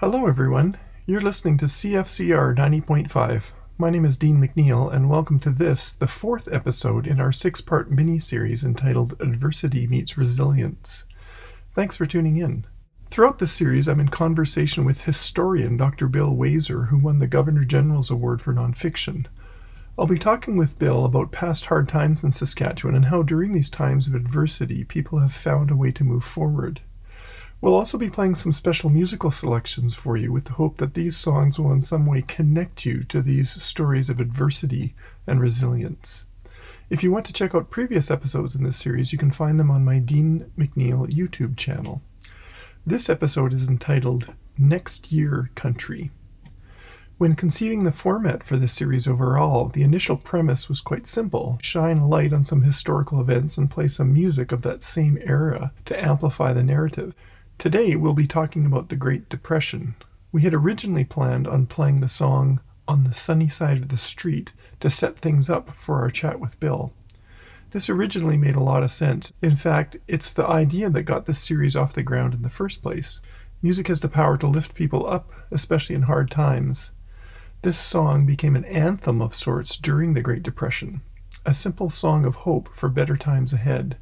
Hello everyone, you're listening to CFCR 90.5. My name is Dean McNeil and welcome to this, the fourth episode in our six-part mini-series entitled Adversity Meets Resilience. Thanks for tuning in. Throughout this series, I'm in conversation with historian Dr. Bill Wazer, who won the Governor General's Award for Nonfiction. I'll be talking with Bill about past hard times in Saskatchewan and how during these times of adversity, people have found a way to move forward. We'll also be playing some special musical selections for you with the hope that these songs will in some way connect you to these stories of adversity and resilience. If you want to check out previous episodes in this series, you can find them on my Dean McNeil YouTube channel. This episode is entitled Next Year Country. When conceiving the format for this series overall, the initial premise was quite simple: shine a light on some historical events and play some music of that same era to amplify the narrative. Today we'll be talking about the Great Depression. We had originally planned on playing the song On the Sunny Side of the Street to set things up for our chat with Bill. This originally made a lot of sense. In fact, it's the idea that got this series off the ground in the first place. Music has the power to lift people up, especially in hard times. This song became an anthem of sorts during the Great Depression, a simple song of hope for better times ahead.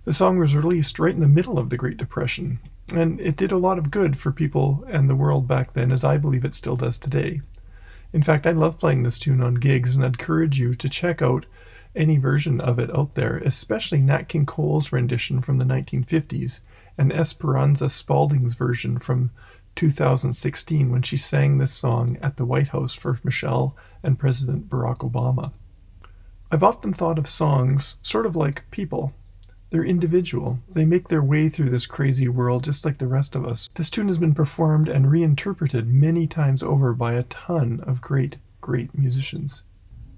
The song was released right in the middle of the Great Depression, and it did a lot of good for people and the world back then, as I believe it still does today. In fact, I love playing this tune on gigs, and I'd encourage you to check out any version of it out there, especially Nat King Cole's rendition from the 1950s and Esperanza Spalding's version from 2016 when she sang this song at the White House for Michelle and President Barack Obama. I've often thought of songs sort of like people. They're individual. They make their way through this crazy world just like the rest of us. This tune has been performed and reinterpreted many times over by a ton of great musicians.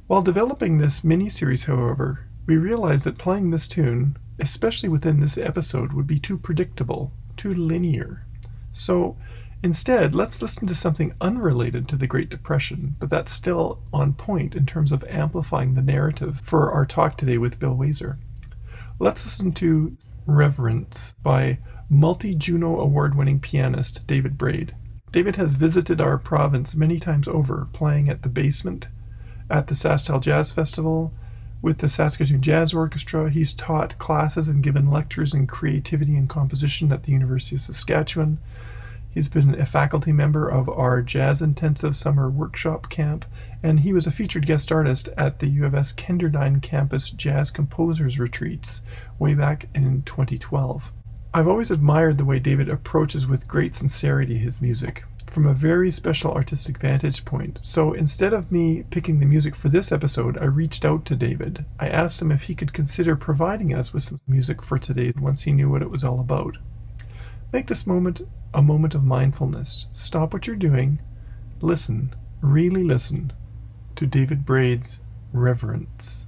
While developing this mini-series, however, we realized that playing this tune, especially within this episode, would be too predictable, too linear. So instead, let's listen to something unrelated to the Great Depression, but that's still on point in terms of amplifying the narrative for our talk today with Bill Wazer. Let's listen to Reverence by multi-Juno award-winning pianist David Braid. David has visited our province many times over, playing at the Basement, at the SaskTel Jazz Festival, with the Saskatoon Jazz Orchestra. He's taught classes and given lectures in creativity and composition at the University of Saskatchewan. He's been a faculty member of our Jazz Intensive Summer Workshop Camp, and he was a featured guest artist at the U of S Kenderdine Campus Jazz Composers Retreats way back in 2012. I've always admired the way David approaches with great sincerity his music, from a very special artistic vantage point. So instead of me picking the music for this episode, I reached out to David. I asked him if he could consider providing us with some music for today once he knew what it was all about. Make this moment a moment of mindfulness. Stop what you're doing. Listen, really listen to David Braid's Reverence.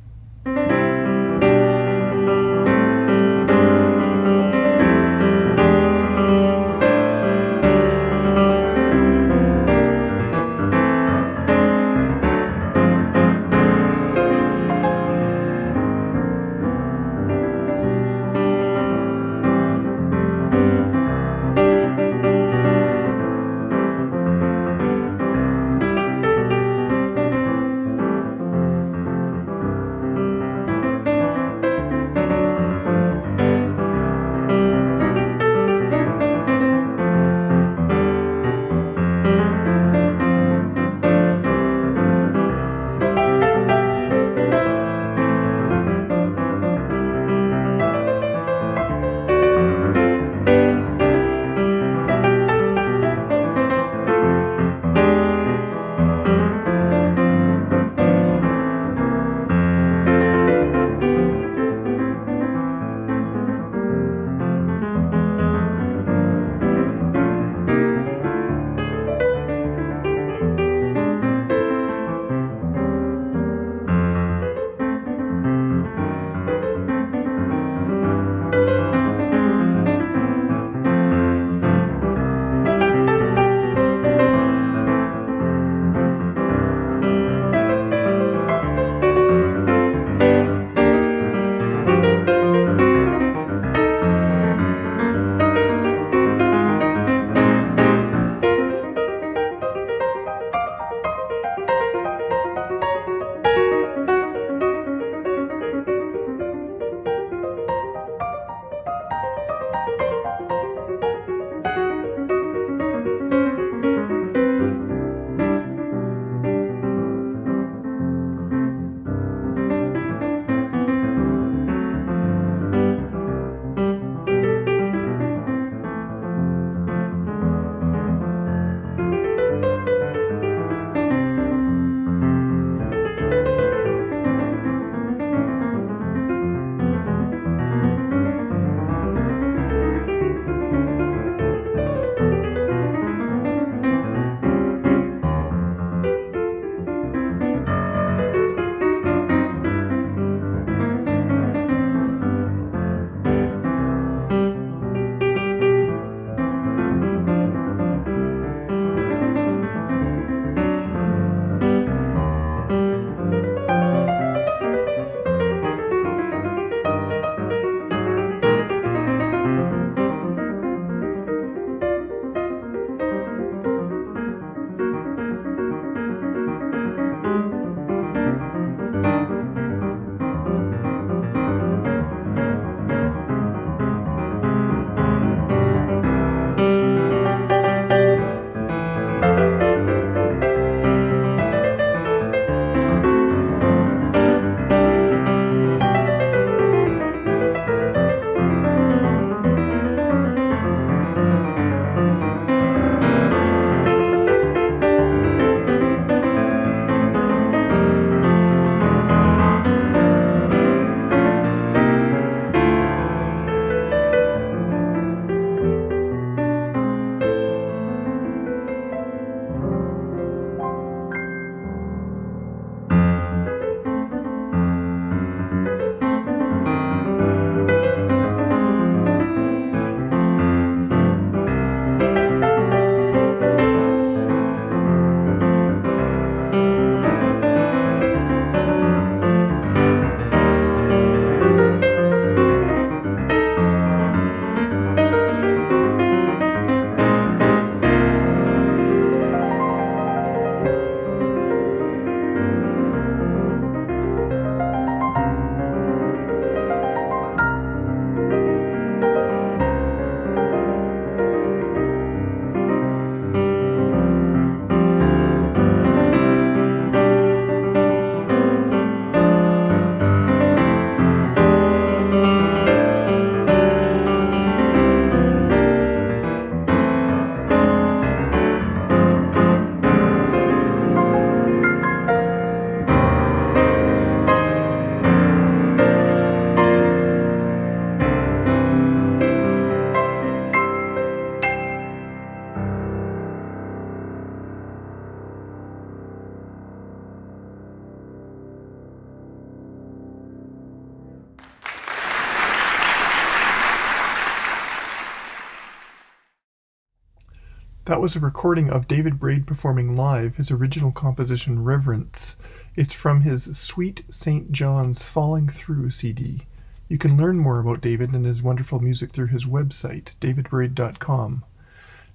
That was a recording of David Braid performing live his original composition, Reverence. It's from his Sweet St. John's Falling Through CD. You can learn more about David and his wonderful music through his website, davidbraid.com.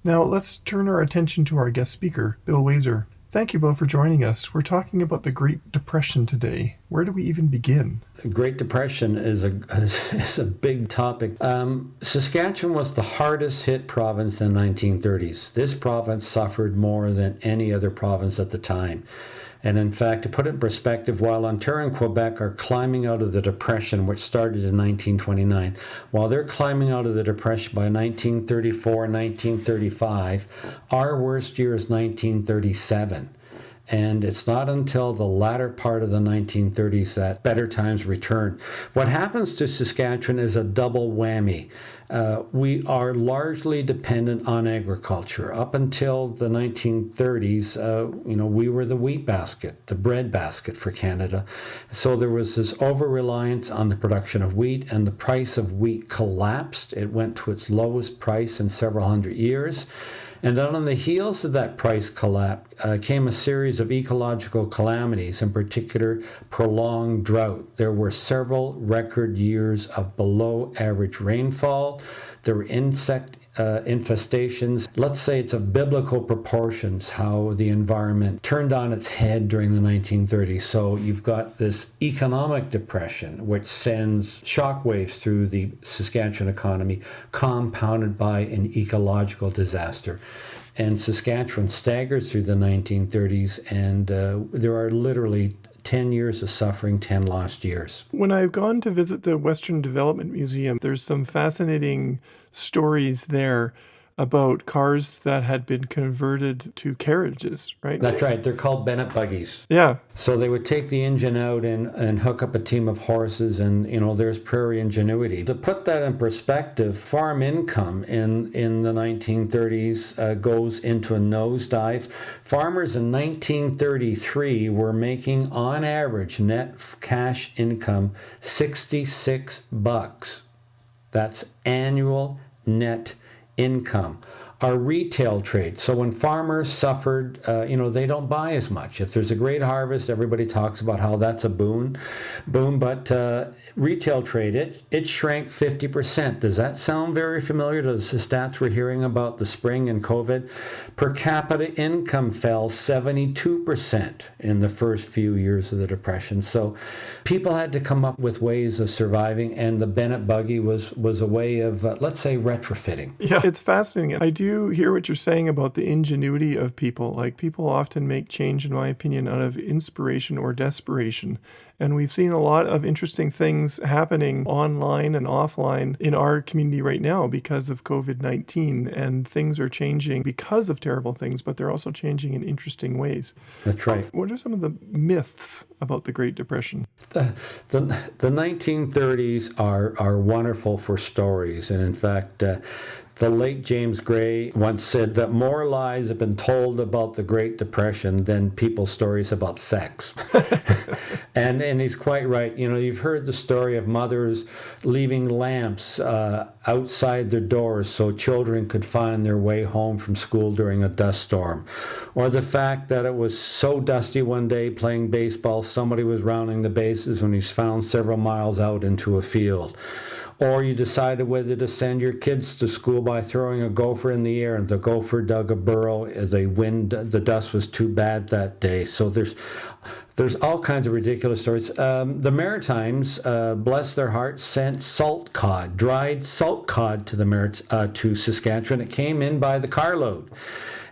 Now let's turn our attention to our guest speaker, Bill Wazer. Thank you, Bill, for joining us. We're talking about the Great Depression today. Where do we even begin? The Great Depression is a big topic. Saskatchewan was the hardest hit province in the 1930s. This province suffered more than any other province at the time. And in fact, to put it in perspective, while Ontario and Quebec are climbing out of the Depression, which started in 1929, while they're climbing out of the Depression by 1934, 1935, our worst year is 1937. And it's not until the latter part of the 1930s that better times return. What happens to Saskatchewan is a double whammy. We are largely dependent on agriculture. Up until the 1930s, we were the wheat basket, the bread basket for Canada. So there was this over-reliance on the production of wheat, and the price of wheat collapsed. It went to its lowest price in several hundred years. And then on the heels of that price collapse came a series of ecological calamities, in particular prolonged drought. There were several record years of below average rainfall. There were insect infestations. Let's say it's of biblical proportions how the environment turned on its head during the 1930s. So you've got this economic depression, which sends shockwaves through the Saskatchewan economy, compounded by an ecological disaster. And Saskatchewan staggers through the 1930s, and there are literally 10 years of suffering, 10 lost years. When I've gone to visit the Western Development Museum, there's some fascinating stories there about cars that had been converted to carriages, right? That's right. They're called Bennett buggies. Yeah. So they would take the engine out and hook up a team of horses, and there's prairie ingenuity. To put that in perspective, farm income in the 1930s goes into a nosedive. Farmers in 1933 were making on average net cash income $66. That's annual net income. Our retail trade. So when farmers suffered, they don't buy as much. If there's a great harvest, everybody talks about how that's a boom. But retail trade, it shrank 50%. Does that sound very familiar to the stats we're hearing about the spring and COVID? Per capita income fell 72% in the first few years of the Depression. So people had to come up with ways of surviving, and the Bennett buggy was a way of, let's say, retrofitting. Yeah, it's fascinating. I do hear what you're saying about the ingenuity of people. Like, people often make change, in my opinion, out of inspiration or desperation. And we've seen a lot of interesting things happening online and offline in our community right now because of COVID-19. And things are changing because of terrible things, but they're also changing in interesting ways. That's right. What are some of the myths about the Great Depression? The 1930s are wonderful for stories. And in fact, the late James Gray once said that more lies have been told about the Great Depression than people's stories about sex. And he's quite right. You've heard the story of mothers leaving lamps outside their doors so children could find their way home from school during a dust storm. Or the fact that it was so dusty one day playing baseball, somebody was rounding the bases when he's found several miles out into a field. Or you decided whether to send your kids to school by throwing a gopher in the air, and the gopher dug a burrow. The dust was too bad that day. So there's all kinds of ridiculous stories. The Maritimes, bless their hearts, sent salt cod, dried salt cod to Saskatchewan. It came in by the carload.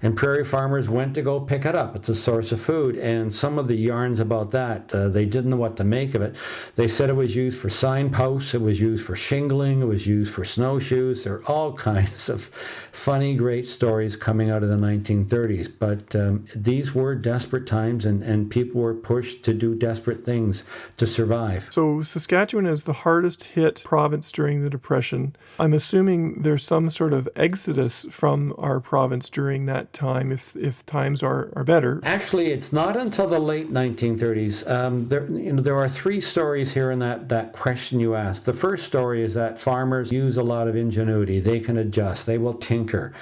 And prairie farmers went to go pick it up. It's a source of food. And some of the yarns about that, they didn't know what to make of it. They said it was used for signposts, it was used for shingling, it was used for snowshoes. There are all kinds of funny, great stories coming out of the 1930s. But these were desperate times, and people were pushed to do desperate things to survive. So Saskatchewan is the hardest hit province during the Depression. I'm assuming there's some sort of exodus from our province during that time if times are better. Actually, it's not until the late 1930s. There are three stories here in that question you asked. The first story is that farmers use a lot of ingenuity. They can adjust. They will tinker.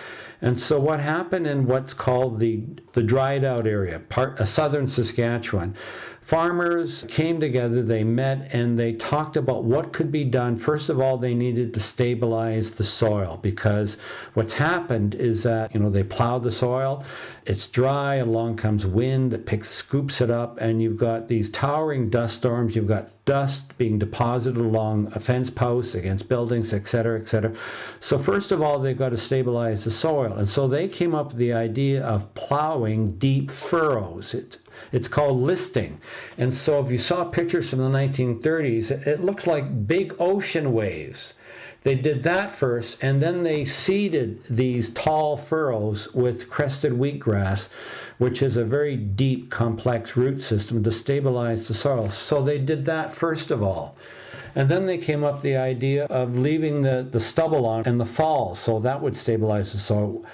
And so what happened in what's called the dried out area, southern Saskatchewan, farmers came together, they met, and they talked about what could be done. First of all, they needed to stabilize the soil, because what's happened is that, they plow the soil, it's dry, along comes wind, it scoops it up, and you've got these towering dust storms, you've got dust being deposited along a fence posts against buildings, etc., etc. So first of all, they've got to stabilize the soil. And so they came up with the idea of plowing deep furrows. It's called listing. And so if you saw pictures from the 1930s, it looks like big ocean waves. They did that first, and then they seeded these tall furrows with crested wheatgrass, which is a very deep, complex root system to stabilize the soil. So they did that first of all. And then they came up with the idea of leaving the stubble on in the fall, so that would stabilize the soil.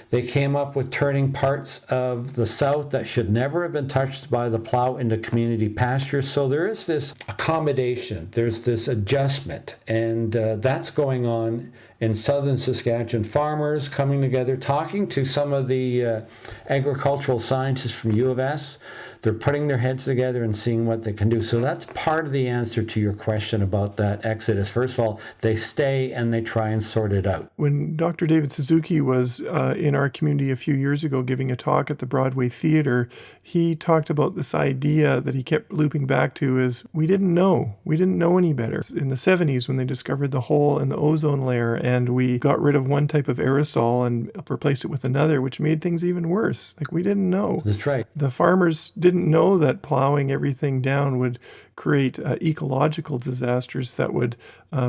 They came up with turning parts of the south that should never have been touched by the plow into community pastures. So there is this accommodation, there's this adjustment, and that's going on in southern Saskatchewan. Farmers coming together, talking to some of the agricultural scientists from U of S. They're putting their heads together and seeing what they can do. So that's part of the answer to your question about that exodus. First of all, they stay and they try and sort it out. When Dr. David Suzuki was in our community a few years ago giving a talk at the Broadway Theatre, he talked about this idea that he kept looping back to is we didn't know. We didn't know any better. In the 70s, when they discovered the hole in the ozone layer and we got rid of one type of aerosol and replaced it with another, which made things even worse. Like, we didn't know. That's right. The farmers didn't know that plowing everything down would create ecological disasters that would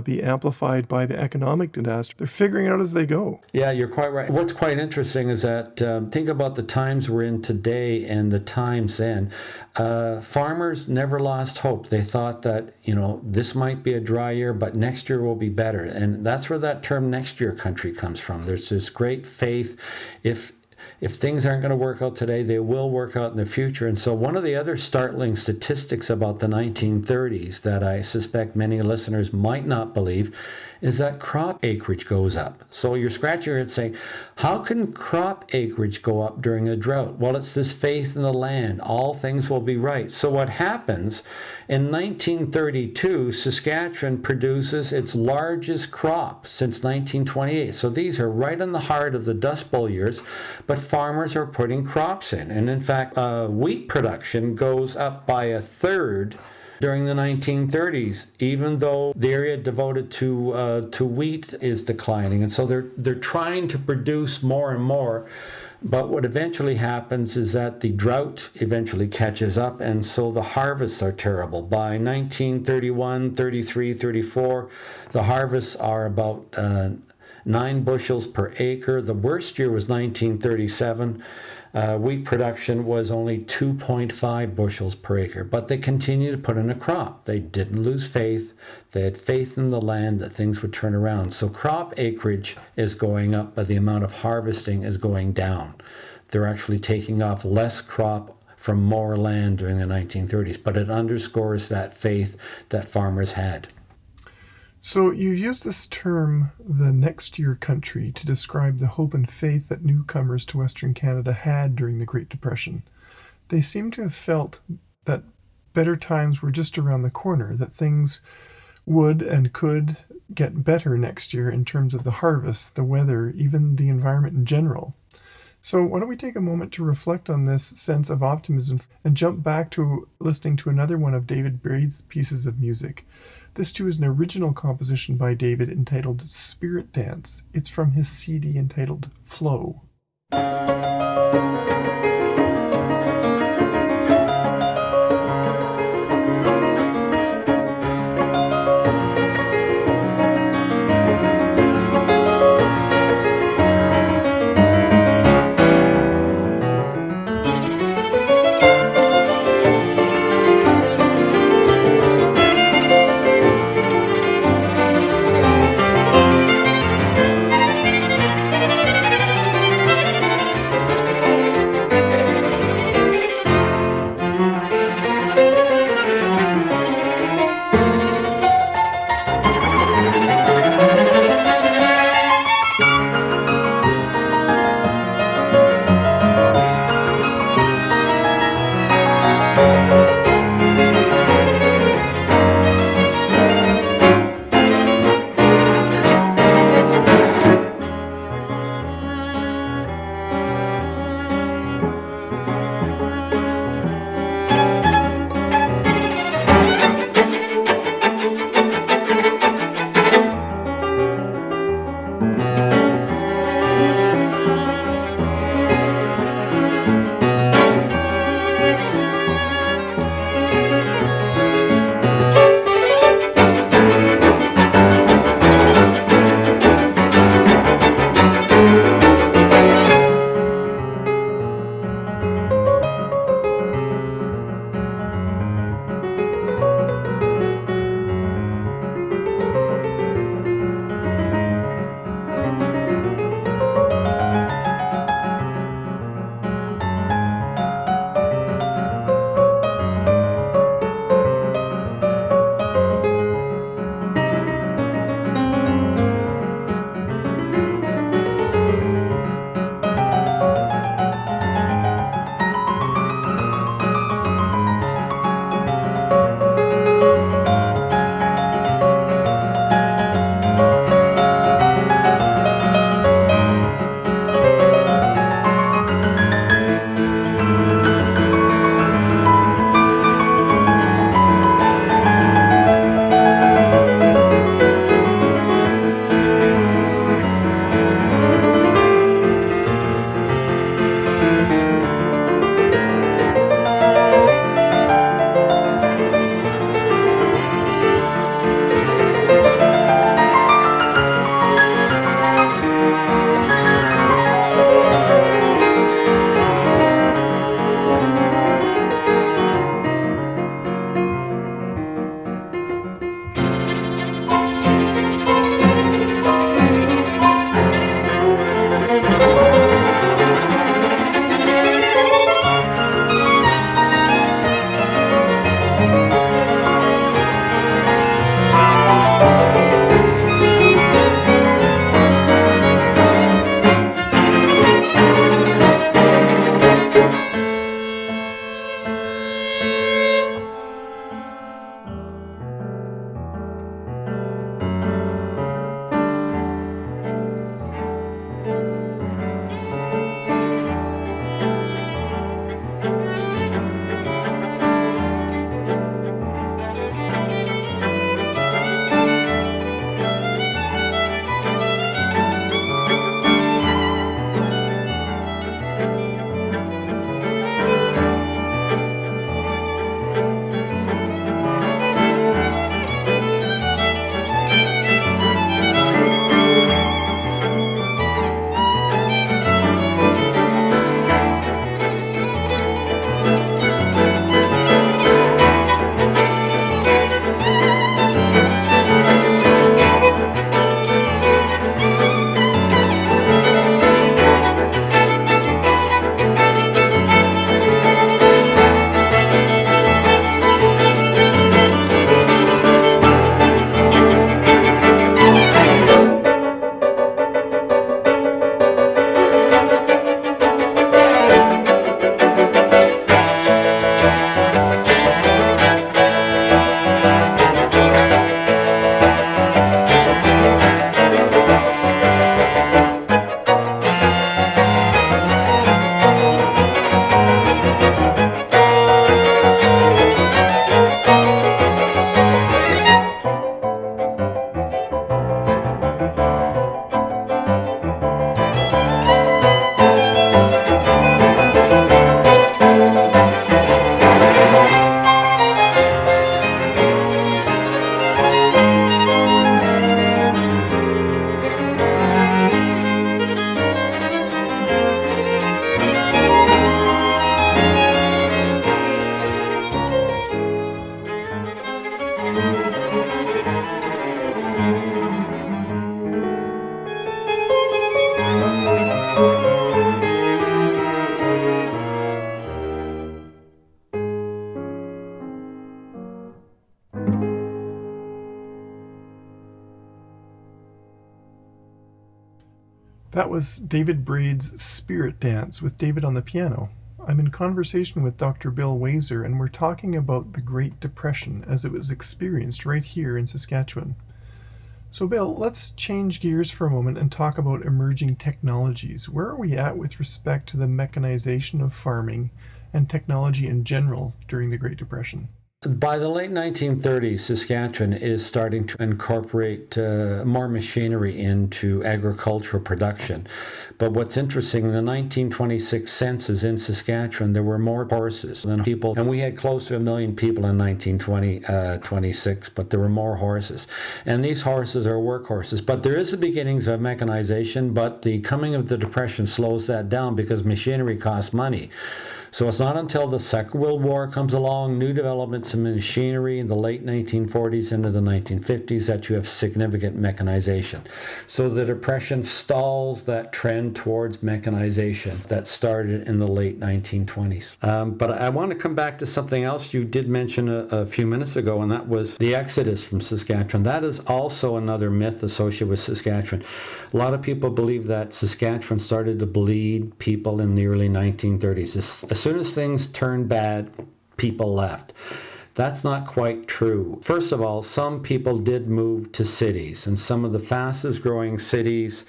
be amplified by the economic disaster. They're figuring it out as they go. Yeah, you're quite right. What's quite interesting is that think about the times we're in today and the times then. Farmers never lost hope. They thought that, this might be a dry year, but next year will be better. And that's where that term next year country comes from. There's this great faith. If things aren't going to work out today, they will work out in the future. And so one of the other startling statistics about the 1930s that I suspect many listeners might not believe is that crop acreage goes up. So you're scratching your head saying, how can crop acreage go up during a drought? Well, it's this faith in the land. All things will be right. So what happens, in 1932, Saskatchewan produces its largest crop since 1928. So these are right in the heart of the Dust Bowl years, but farmers are putting crops in. And in fact, wheat production goes up by a third during the 1930s, even though the area devoted to wheat is declining. And so they're trying to produce more and more. But what eventually happens is that the drought eventually catches up, and so the harvests are terrible. By 1931, 33, 34, the harvests are about 9 bushels per acre. The worst year was 1937. Wheat production was only 2.5 bushels per acre, but they continued to put in a crop. They didn't lose faith. They had faith in the land that things would turn around. So crop acreage is going up, but the amount of harvesting is going down. They're actually taking off less crop from more land during the 1930s, but it underscores that faith that farmers had. So you use this term, the next year country, to describe the hope and faith that newcomers to Western Canada had during the Great Depression. They seem to have felt that better times were just around the corner, that things would and could get better next year in terms of the harvest, the weather, even the environment in general. So why don't we take a moment to reflect on this sense of optimism and jump back to listening to another one of David Braid's pieces of music. This too is an original composition by David entitled Spirit Dance. It's from his CD entitled Flow. That was David Braid's Spirit Dance with David on the piano. I'm in conversation with Dr. Bill Wazer, and we're talking about the Great Depression as it was experienced right here in Saskatchewan. So Bill, let's change gears for a moment and talk about emerging technologies. Where are we at with respect to the mechanization of farming and technology in general during the Great Depression? By the late 1930s, Saskatchewan is starting to incorporate more machinery into agricultural production. But what's interesting, in the 1926 census in Saskatchewan, there were more horses than people, and we had close to 1 million people in 1926, but there were more horses. And these horses are workhorses. But there is the beginnings of mechanization, but the coming of the Depression slows that down because machinery costs money. So it's not until the Second World War comes along, new developments in machinery in the late 1940s into the 1950s, that you have significant mechanization. So the Depression stalls that trend towards mechanization that started in the late 1920s. But I want to come back to something else you did mention a few minutes ago, and that was the exodus from Saskatchewan. That is also another myth associated with Saskatchewan. A lot of people believe that Saskatchewan started to bleed people in the early 1930s. As soon as things turned bad, people left. That's not quite true. First of all, some people did move to cities, and some of the fastest growing cities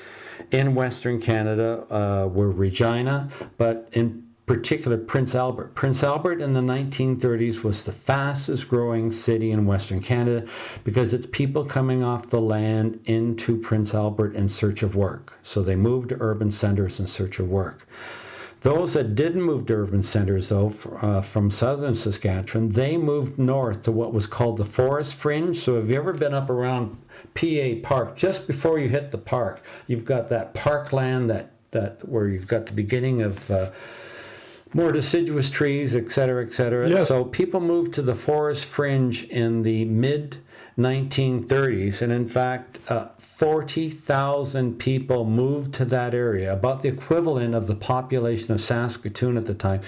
in Western Canada were Regina, but in particular Prince Albert. Prince Albert in the 1930s was the fastest growing city in Western Canada because it's people coming off the land into Prince Albert in search of work. So they moved to urban centers in search of work. Those that didn't move to urban centers, though, from southern Saskatchewan, they moved north to what was called the Forest Fringe. So have you ever been up around PA Park? Just before you hit the park, you've got that parkland that where you've got the beginning of more deciduous trees, et cetera, et cetera. Yes. So people moved to the Forest Fringe in the mid-1930s, and in fact, 40,000 people moved to that area, about the equivalent of the population of Saskatoon at the time.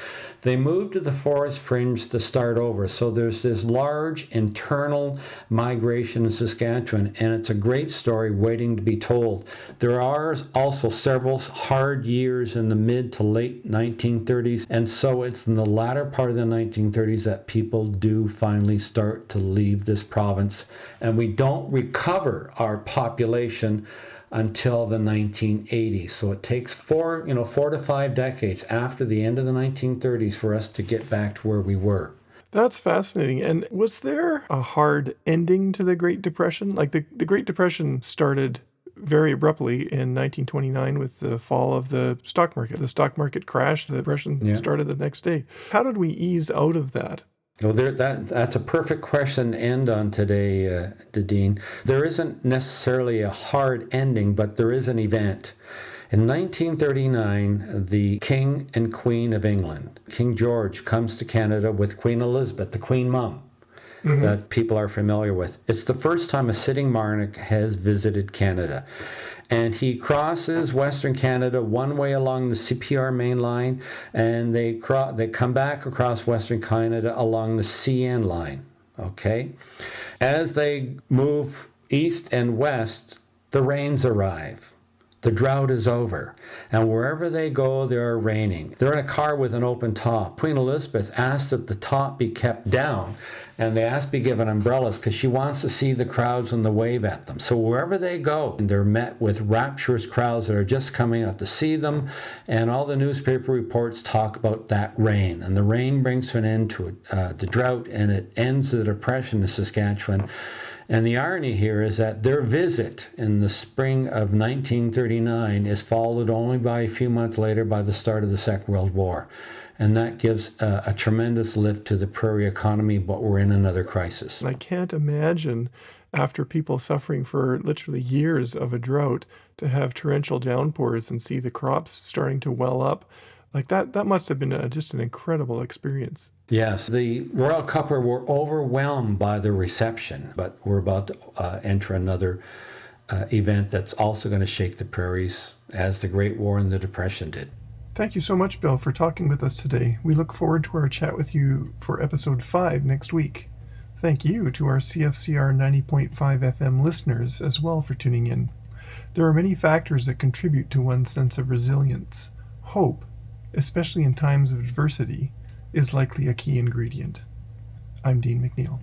They moved to the Forest Fringe to start over. So there's this large internal migration in Saskatchewan, and it's a great story waiting to be told. There are also several hard years in the mid to late 1930s, and so it's in the latter part of the 1930s that people do finally start to leave this province, and we don't recover our population until the 1980s. So it takes 4 to 5 decades after the end of the 1930s for us to get back to where we were. That's fascinating. And was there a hard ending to the Great Depression? Like the Great Depression started very abruptly in 1929 with the fall of the stock market. The stock market crashed, the Depression started the next day. How did we ease out of that? Well, that's a perfect question to end on today, Dean. There isn't necessarily a hard ending, but there is an event. In 1939, the King and Queen of England, King George, comes to Canada with Queen Elizabeth, the Queen Mum, that people are familiar with. It's the first time a sitting monarch has visited Canada. And he crosses Western Canada one way along the CPR main line, and they come back across Western Canada along the CN line. Okay? As they move east and west, the rains arrive. The drought is over, and wherever they go, they are raining. They're in a car with an open top. Queen Elizabeth asked that the top be kept down, and they asked to be given umbrellas because she wants to see the crowds and the wave at them. So wherever they go, they're met with rapturous crowds that are just coming out to see them, and all the newspaper reports talk about that rain. And the rain brings to an end to the drought, and it ends the Depression in Saskatchewan. And the irony here is that their visit in the spring of 1939 is followed only by a few months later by the start of the Second World War. And that gives a tremendous lift to the prairie economy, but we're in another crisis. I can't imagine, after people suffering for literally years of a drought, to have torrential downpours and see the crops starting to well up. Like that must have been just an incredible experience. Yes, the Royal Couple were overwhelmed by the reception, but we're about to enter another event that's also going to shake the prairies, as the Great War and the Depression did. Thank you so much, Bill, for talking with us today. We look forward to our chat with you for episode 5 next week. Thank you to our CFCR 90.5 FM listeners as well for tuning in. There are many factors that contribute to one's sense of resilience. Hope, especially in times of adversity, is likely a key ingredient. I'm Dean McNeil.